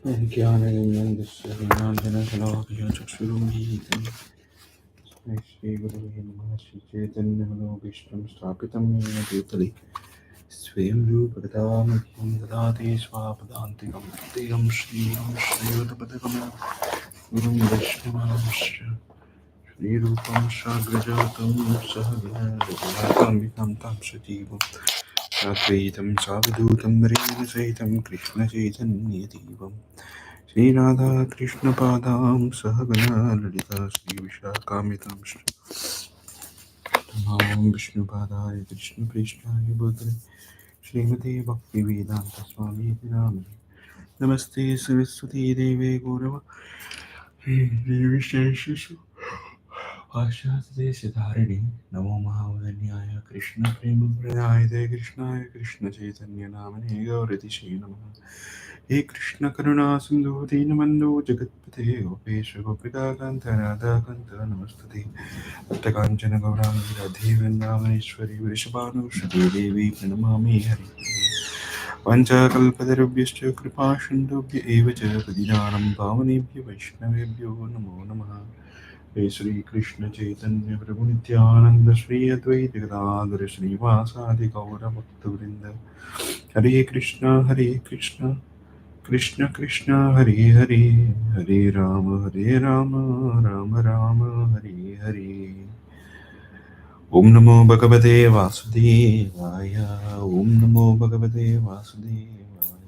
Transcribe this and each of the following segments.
ज्ञाननिर्मलस्य ज्ञानाञ्जनशलाकचक्षुरुन्मीलितं श्रीगुरुवे नमः। श्रीचैतन्यमनोभीष्टं स्थापितं येन भूतले स्वयं रूपकथामह्यं ददाति स्वापदान्तिकं तेयं श्रीं श्रीयुतपदकमलं गुरुं वैष्णवांश्च श्रीरूपं साग्रजातं सह विनायकं तं सजीवम् साद्वैतं सावधूतं वरेण्यसहितं कृष्णचैतन्यदेवं श्रीराधाकृष्णपादां सहगणा ललिता श्रीविशाखान्वितां मां विष्णुपादाय कृष्णप्रेष्ठाय भूतले श्रीमते भक्तिवेदान्तस्वामीति नामिने नमस्ते सरस्वती देवे गौरवाणी विशेषेषु पाश्चात्यदेशधारिणे नमो महावदन्याय कृष्णप्रेमप्रदायते कृष्णाय कृष्णचैतन्यनामने गौरतिशे नमः। हे कृष्ण करुणा सिन्धु दीनबन्धु जगत्पते गोपेश गोपिकान्त राधाकान्त नमस्तुते भक्तकाञ्चन गौराङ्गी राधे वृन्दावनेश्वरी वृषभानुसुते देवी प्रणमामि हरिप्रिये पञ्चकल्पतरुभ्यश्च कृपासिन्धुभ्य एव च पतितानं पावनेभ्यो वैष्णवेभ्यो नमो नमः। हे श्री कृष्ण चैतन्य प्रभु नित्यानंद श्री अद्वैत गदाधर श्रीवासादि गौर भक्तवृंद हरे कृष्ण कृष्ण कृष्ण हरे हरे हरे राम राम राम हरे हरे। ओम नमो भगवते वासुदेवाय ओम नमो भगवते वासुदेवाय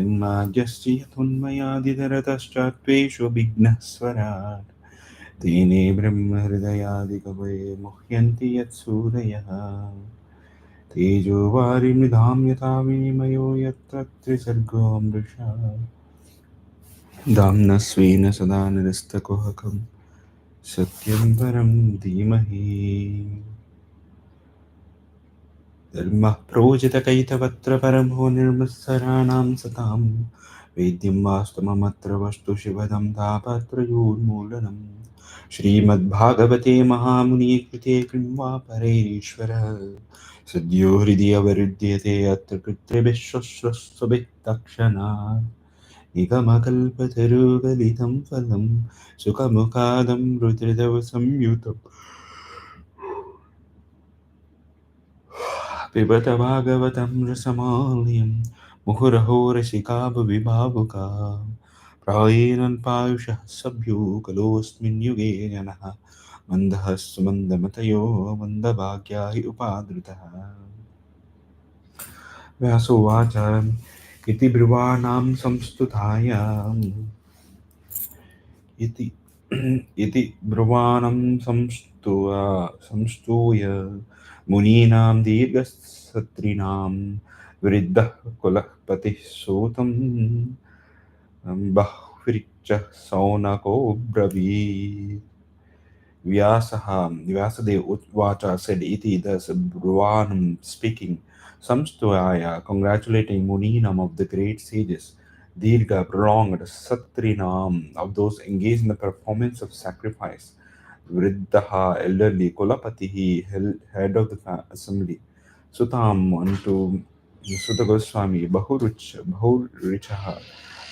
यन्माद्यस्य यतोन्मयादितरतश्चात्वेषु विघ्नस्वराट् तेने ब्रह्महृदयादिकवये मुह्यन्ति यत्सूरयः तेजो वारिमृधां यथा विनिमयो यत्र त्रिसर्गो मृषा दाम्नः स्वेन सदा निरस्तकुहकं सत्यं परं धीमहि धर्मः प्रोजितकैतवत्र परमो निर्मत्सराणां सतां वेद्यं वास्तवमत्र वस्तु शिवदं तापत्रयोन्मूलनम् श्रीमद्भागवते महामुनिये कृते किंवा परैरीश्वरः सद्यो हृदि अवरुध्यते अत्र कृत्यविश्वस्वस्वभित्तक्षणात् निगमकल्पतरुगलितं फलं सुखमुखादं संयुतं पिबत भागवतं रसमालयं मुहुरहो रसिका भुवि भावुका प्रायेण पायुषः सभ्यो खलोऽस्मिन् युगे जनः मन्दः मन्दमतयो मन्दभाग्या हि उपादृतः व्यासोवाच इति ब्रुवाणां इति इति ब्रुवाणं संस्तूय मुनीनां दीर्घसत्रिणां वृद्धः कुलः पतिः सूतं बह्वीर्यः शौनको ब्रवीत् Vyasadev Utvacha said iti thus Brahmanam speaking Samstuvaya congratulating Muninam of the great sages Dirga prolonged Satrinam of those engaged in the performance of sacrifice Vriddaha elderly Kolapatihi head of the assembly Sutam unto Sutta Goswami Bahurichaha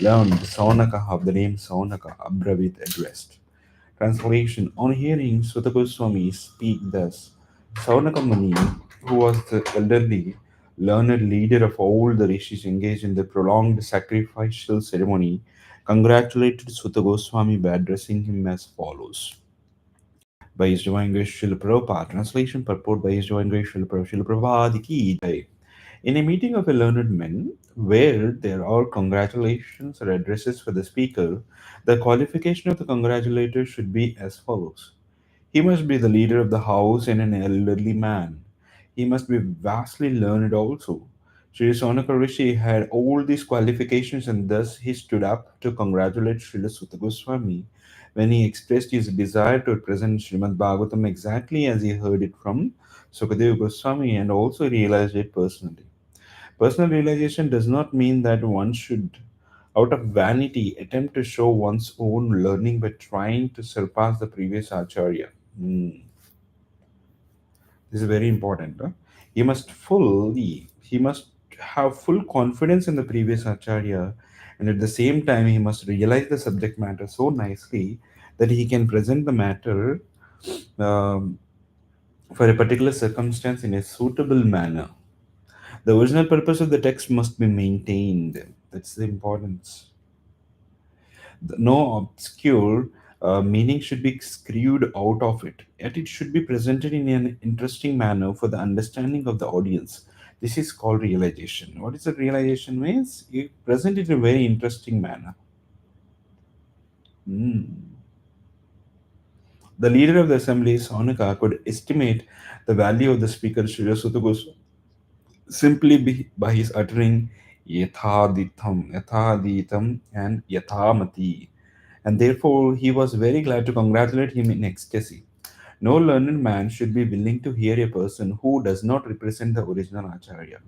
learned Saunaka of the name Saunaka Abravit addressed. Translation. On hearing Sutta Goswami speak thus, Saunaka Muni, who was the elderly, learned leader of all the rishis engaged in the prolonged sacrificial ceremony, congratulated Sutta Goswami by addressing him as follows. By His Divine Grace Srila Prabhupada. Translation purport by His Divine Grace Srila Prabhupada Ki Jai. In a meeting of a learned men, where there are congratulations or addresses for the speaker, the qualification of the congratulator should be as follows. He must be the leader of the house and an elderly man. He must be vastly learned also. Sri Sonaka Rishi had all these qualifications and thus he stood up to congratulate Srila Sutta Goswami when he expressed his desire to present Srimad Bhagavatam exactly as he heard it from Sukadeva Goswami and also realized it personally. Personal realization does not mean that one should, out of vanity, attempt to show one's own learning by trying to surpass the previous acharya. This is very important. He must have full confidence in the previous acharya, and at the same time he must realize the subject matter so nicely that he can present the matter um, for a particular circumstance in a suitable manner. The original purpose of the text must be maintained. That's the importance. No obscure meaning should be screwed out of it, yet it should be presented in an interesting manner for the understanding of the audience. This is called realization. What is the realization means? You present it in a very interesting manner. Hmm. The leader of the assembly, Sonaka, could estimate the value of the speaker, Sri Sutta Goswami, simply by his uttering yathaditam and yathamati, and therefore he was very glad to congratulate him in ecstasy. No learned man should be willing to hear a person who does not represent the original Acharya.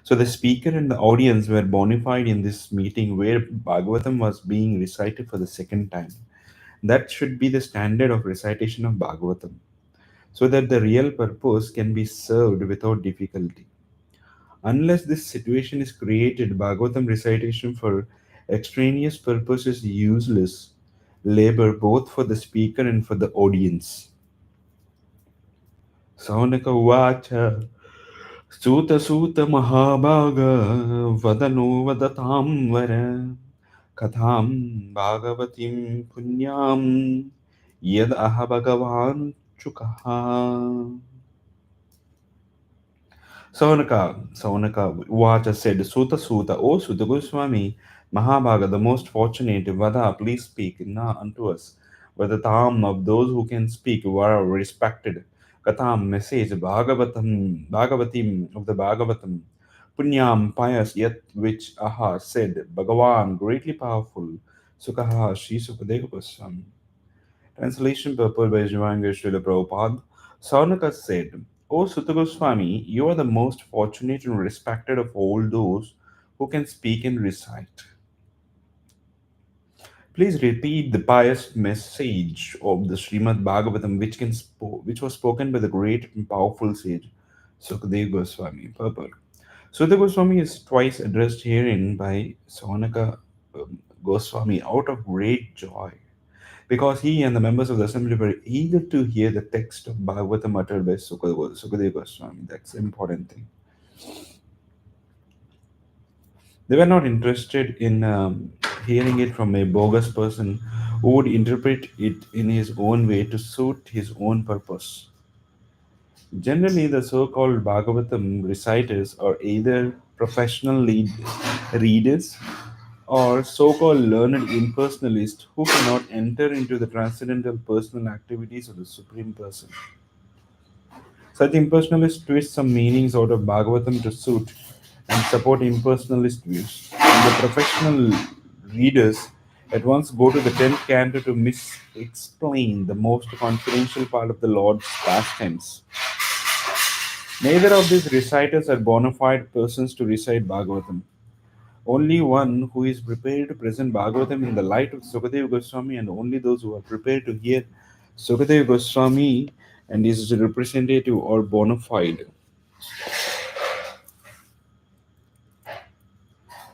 So the speaker and the audience were bona fide in this meeting where Bhagavatam was being recited for the second time. That should be the standard of recitation of Bhagavatam, so that the real purpose can be served without difficulty. Unless this situation is created, Bhagavatam recitation for extraneous purpose is useless labor both for the speaker and for the audience. Saunaka Uvacha Suta Suta Mahabhaga Vadano Vadatam Vara Katham Bhagavatim Punyam Yad Aha Bhagavan Chukaha. Saunaka Uvacha said, Suta Suta, O Suta Goswami, Mahabhaga, the most fortunate, Vada, please speak now unto us. Vadatam of those who can speak were respected. Katham, message, Bhagavatim of the Bhagavatam. Punyam, pious, yet which Aha said, Bhagavan, greatly powerful. Sukaha, Sri Sukadeva Goswami. Translation purport by Jivanga Srila Prabhupada. Saunaka said, O Sutta Goswami, you are the most fortunate and respected of all those who can speak and recite. Please repeat the pious message of the Srimad Bhagavatam which was spoken by the great and powerful sage Sukadeva Goswami. Purport. Sutta Goswami is twice addressed herein by Saunaka Goswami out of great joy, because he and the members of the assembly were eager to hear the text of Bhagavatam uttered by Sukadeva Goswami. That's the important thing. They were not interested in hearing it from a bogus person who would interpret it in his own way to suit his own purpose. Generally, the so called Bhagavatam reciters are either professional readers or so called learned impersonalists who cannot enter into the transcendental personal activities of the Supreme Person. Such impersonalists twist some meanings out of Bhagavatam to suit and support impersonalist views. And the professional readers at once go to the 10th canto to misexplain the most confidential part of the Lord's pastimes. Neither of these reciters are bona fide persons to recite Bhagavatam. Only one who is prepared to present Bhagavatam in the light of Sukadeva Goswami, and only those who are prepared to hear Sukadeva Goswami and his representative are bona fide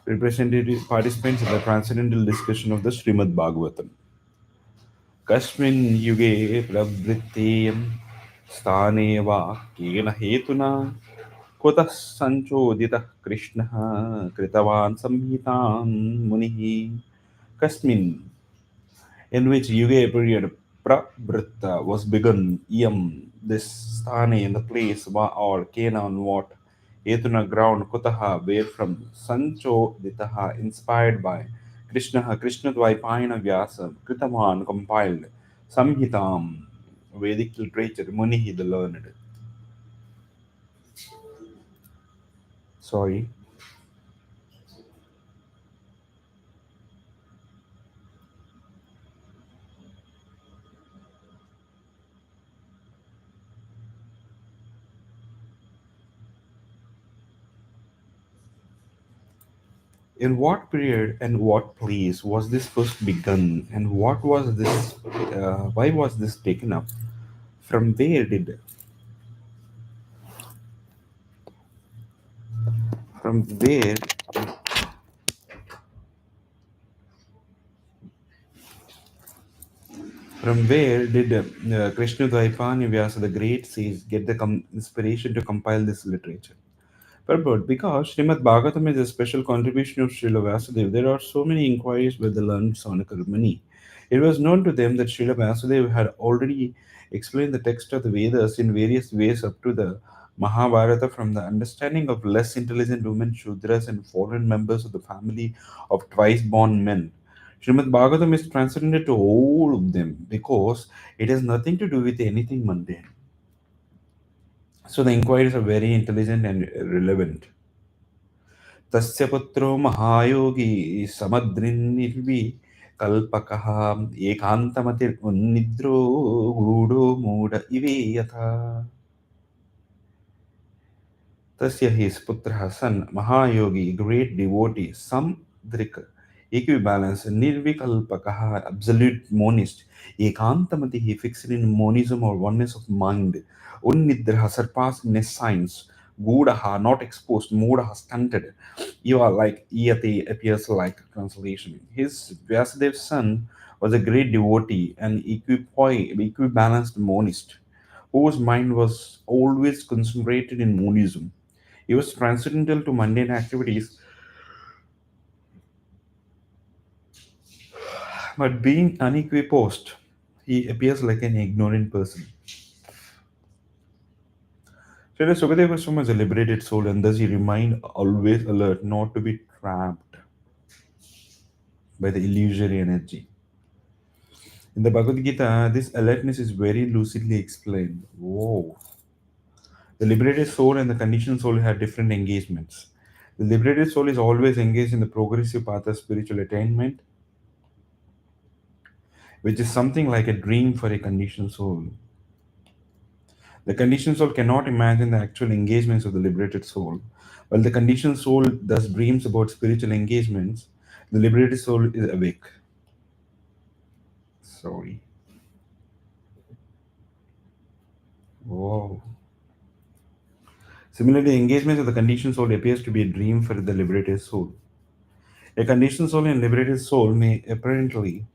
representative participants in the transcendental discussion of the Srimad Bhagavatam. कस्मिन् युगे प्रवृत्तेयं स्थाने वा केन हेतुना कुतः सञ्चोदितः कृष्णः कृतवान् संहितां मुनिः कस्मिन् in which Yuga period Pravritta was begun, Yam, this Sthane in the place, Va or Kena on what, Etuna ground, Kutaha, where from, Sancho Ditaha, inspired by, Krishna Dvaipayana Vyasa, Kritavan compiled, Samhitam, Vedic literature, Munihi the learned. Sorry. In what period and what place was this first begun, and what was this? Why was this taken up? From where did From where did Krishna Dvaipani Vyasa, the great sage, get the inspiration to compile this literature? Purport: because Srimad Bhagavatam is a special contribution of Srila Vasudev, there are so many inquiries by the learned Sanakar Muni. It was known to them that Srila Vasudev had already explained the text of the Vedas in various ways up to the Mahabharata from the understanding of less intelligent women, Shudras, and foreign members of the family of twice born men. Srimad Bhagavatam is transcendent to all of them because it has nothing to do with anything mundane. So the inquiries are very intelligent and relevant. तस्य पुत्रो महायोगी समद्रिन्निर्वि कल्पकः एकान्तमतिर्निद्रो गूढो मूढ इवे यथा Tasya his putra son Mahayogi, great devotee, Samdrika, equibalence, Nirvikalpakaha, absolute monist, Ekantamati, he fixed in monism or oneness of mind, Unnidraha, surpassed in science, Gudaha, not exposed, Mudaha, stunted. You are like Iyati appears like translation. His Vyasadev's son was a great devotee and equibalanced monist, whose mind was always concentrated in monism. He was transcendental to mundane activities, but being unequiposed, he appears like an ignorant person. Srila Sukadeva Goswami is a liberated soul, and thus he remained always alert not to be trapped by the illusory energy. In the Bhagavad Gita, this alertness is very lucidly explained. Whoa. The liberated soul and the conditioned soul have different engagements. The liberated soul is always engaged in the progressive path of spiritual attainment, which is something like a dream for a conditioned soul. The conditioned soul cannot imagine the actual engagements of the liberated soul. While the conditioned soul thus dreams about spiritual engagements, the liberated soul is awake. Sorry. Whoa. Similarly, the engagements of the conditioned soul appears to be a dream for the liberated soul. A conditioned soul and liberated soul may apparently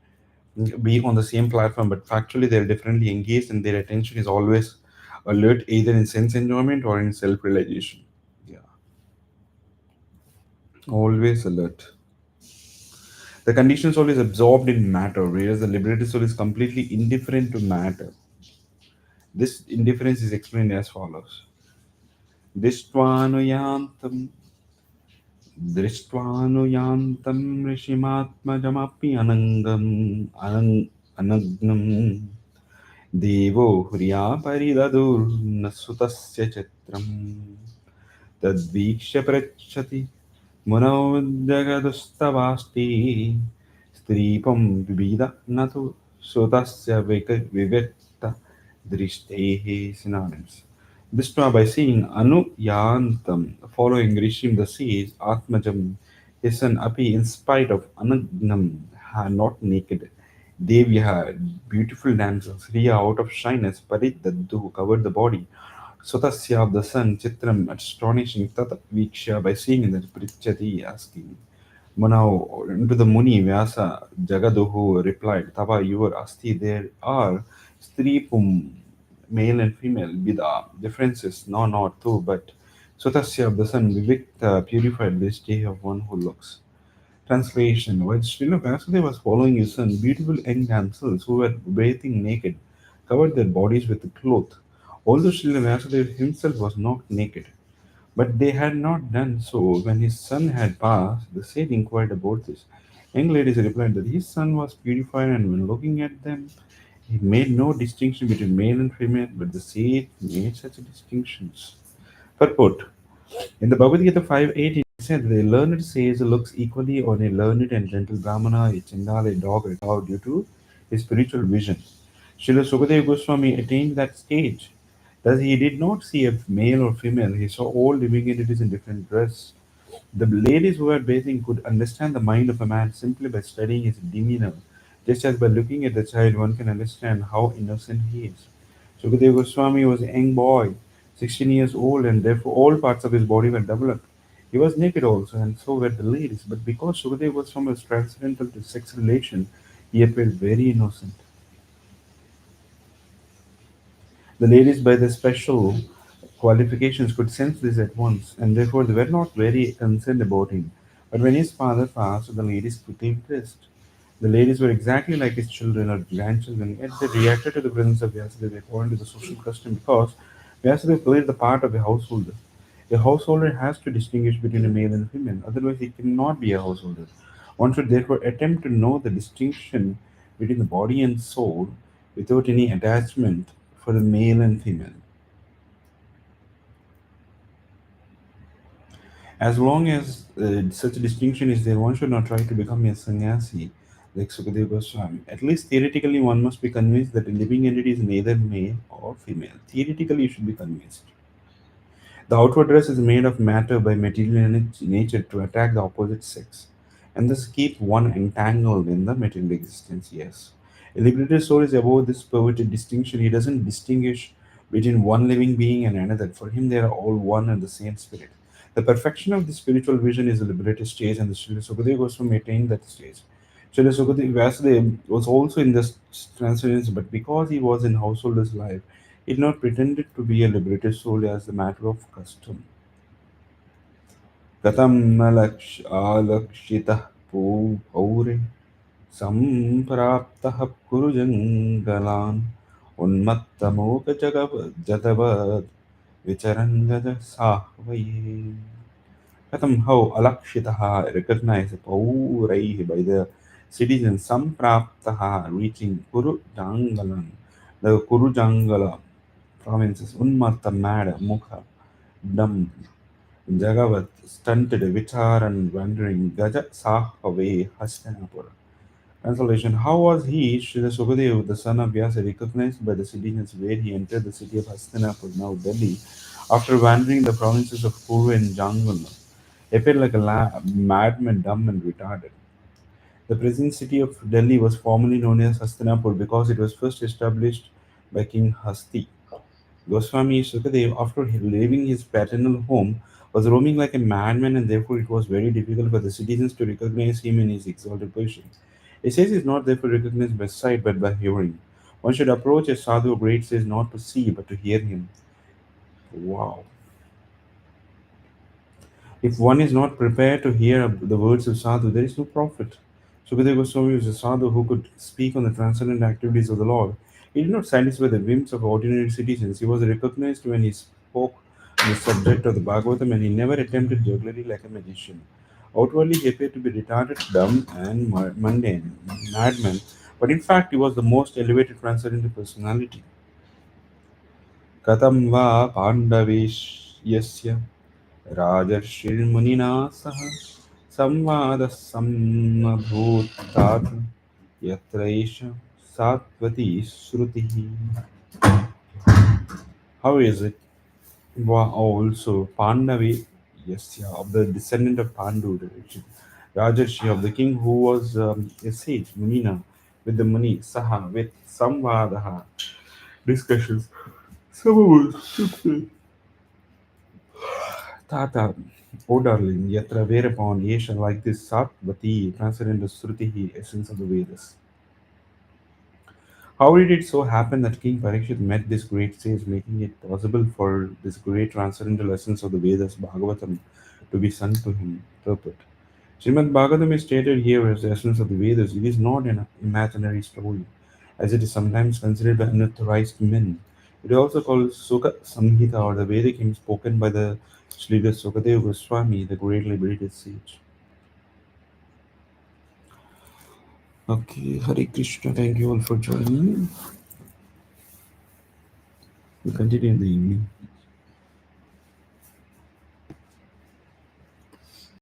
be on the same platform, but factually they are differently engaged and their attention is always alert either in sense enjoyment or in self realization. Yeah, always alert. The conditioned soul is absorbed in matter, whereas the liberated soul is completely indifferent to matter. This indifference is explained as follows. Drishtvanuyantam Drishtvanuyantam Rishimatmajamapi Anagnam Devo Hriya Paridadur Nasutasya Chitram Tadvikshya Prachati Munaudagadustavasti Stripam Vivida Natu Sotasya Vivekta Drishtahe synonyms. Vishnu by seeing Anu Yantam following Rishim the sage Atmajam his son Api in spite of Anagnam not naked Devya beautiful damsels Riya out of shyness Parit Daddu covered the body Sutasya of the sun, Chitram, astonishing Tat Viksha by seeing the Prichati asking. Manao, into the Muni Vyasa, Jagaduhu replied, Tava, your Asti, there are Stripum, male and female, Bida, differences, no, not two, but Sutasya of the sun, Vivikta, purified this day of one who looks. Translation: while Srila Vasudeva was following his son, beautiful young damsels who were bathing naked covered their bodies with a cloth. Although Srila Vasudeva himself was not naked, but they had not done so when his son had passed, the sage inquired about this. Young ladies replied that his son was purified, and when looking at them, he made no distinction between male and female, but the sage made such distinctions. Purport: in the Bhagavad Gita 5:8, it said the learned sage looks equally on a learned and gentle Brahmana, a Chandala, a dog, or a cow due to his spiritual vision. Srila Sukadeva Goswami attained that stage. Thus, he did not see a male or female, he saw all living entities in different dress. The ladies who were bathing could understand the mind of a man simply by studying his demeanor, just as by looking at the child one can understand how innocent he is. Sukadeva Goswami was a young boy, 16 years old, and therefore all parts of his body were developed. He was naked also, and so were the ladies, but because Sukadeva was from a transcendental to sex relation, he appeared very innocent. The ladies, by their special qualifications, could sense this at once, and therefore they were not very concerned about him. But when his father passed, the ladies quickly impressed. The ladies were exactly like his children or grandchildren, yet they reacted to the presence of Vyasadeva according to the social custom because Vyasadeva played the part of a householder. A householder has to distinguish between a male and a female, otherwise, he cannot be a householder. One should therefore attempt to know the distinction between the body and soul without any attachment for the male and female. As long as such a distinction is there, one should not try to become a sannyasi like Sukadeva Goswami. At least theoretically, one must be convinced that a living entity is neither male or female. Theoretically, you should be convinced. The outward dress is made of matter by material nature to attack the opposite sex, and thus keep one entangled in the material existence. Yes. A liberated soul is above this perverted distinction. He doesn't distinguish between one living being and another. For him, they are all one and the same spirit. The perfection of the spiritual vision is the liberated stage, and the Srila Sukadeva Goswami attained that stage. Srila Sukadeva Vasudev was also in this transcendence, but because he was in householder's life, he did not pretend to be a liberated soul as a matter of custom. कथं न आलक्षितः पौरे सम्प्राप्तः कुरुजङ्गलान् उन्मत्तमोकजगवद् विचरन् गजसाह्वये. Katham, how alakshitaha recognized pauraihi by the citizens sampraptaha reaching Kuru Jangalan, the Kuru Jangala provinces, Unmatta mad, Mukha, dumb, Jagavat stunted, Vicharan wandering, Gaja Sahave Hastinapur. Translation: How was he, Srila Sukadev, the son of Vyasa, recognized by the citizens where he entered the city of Hastinapur, now Delhi, after wandering the provinces of Kuru and Jangal? Appeared like a madman, dumb and retarded. The present city of Delhi was formerly known as Hastinapur because it was first established by King Hasti. Goswami Sukadev, after leaving his paternal home, was roaming like a madman, and therefore it was very difficult for the citizens to recognize him in his exalted position. A sage is not therefore recognized by sight but by hearing. One should approach a sadhu or great sage not to see but to hear him. Wow. If one is not prepared to hear the words of sadhu, there is no profit. Sukadeva Goswami was a sadhu who could speak on the transcendent activities of the Lord. He did not satisfy the whims of ordinary citizens. He was recognized when he spoke on the subject of the Bhagavatam, and he never attempted jugglery like a magician. Outwardly, he appeared to be retarded, dumb, and mundane, madman, but in fact, he was the most elevated transcendental personality. कथं वा पाण्डवेश्यस्य राजर्षिर्मुनिना सह संवादः सम्मभूतात् यत्रैष सात्वती श्रुतिः. How is it? Also Pandavi, yes, yeah, of the descendant of Pandu, Rajarshi of the king who was a sage, Munina, with the Muni, Saha, with Samvadaha, discussions. Some Tata, O darling, yatra whereupon Yesha like this Satvati, transcendental Srutihi, essence of the Vedas. How did it so happen that King Parikshit met this great sage, making it possible for this great transcendental essence of the Vedas, Bhagavatam, to be sung to him? Purport. Srimad Bhagavatam is stated here as the essence of the Vedas. It is not an imaginary story, as it is sometimes considered by unauthorized men. It is also called Sukha Samhita or the Vedic hymn spoken by the Srila Sukadeva Goswami, the great liberated sage. Okay, Hare Krishna, thank you all for joining. We continue in the evening.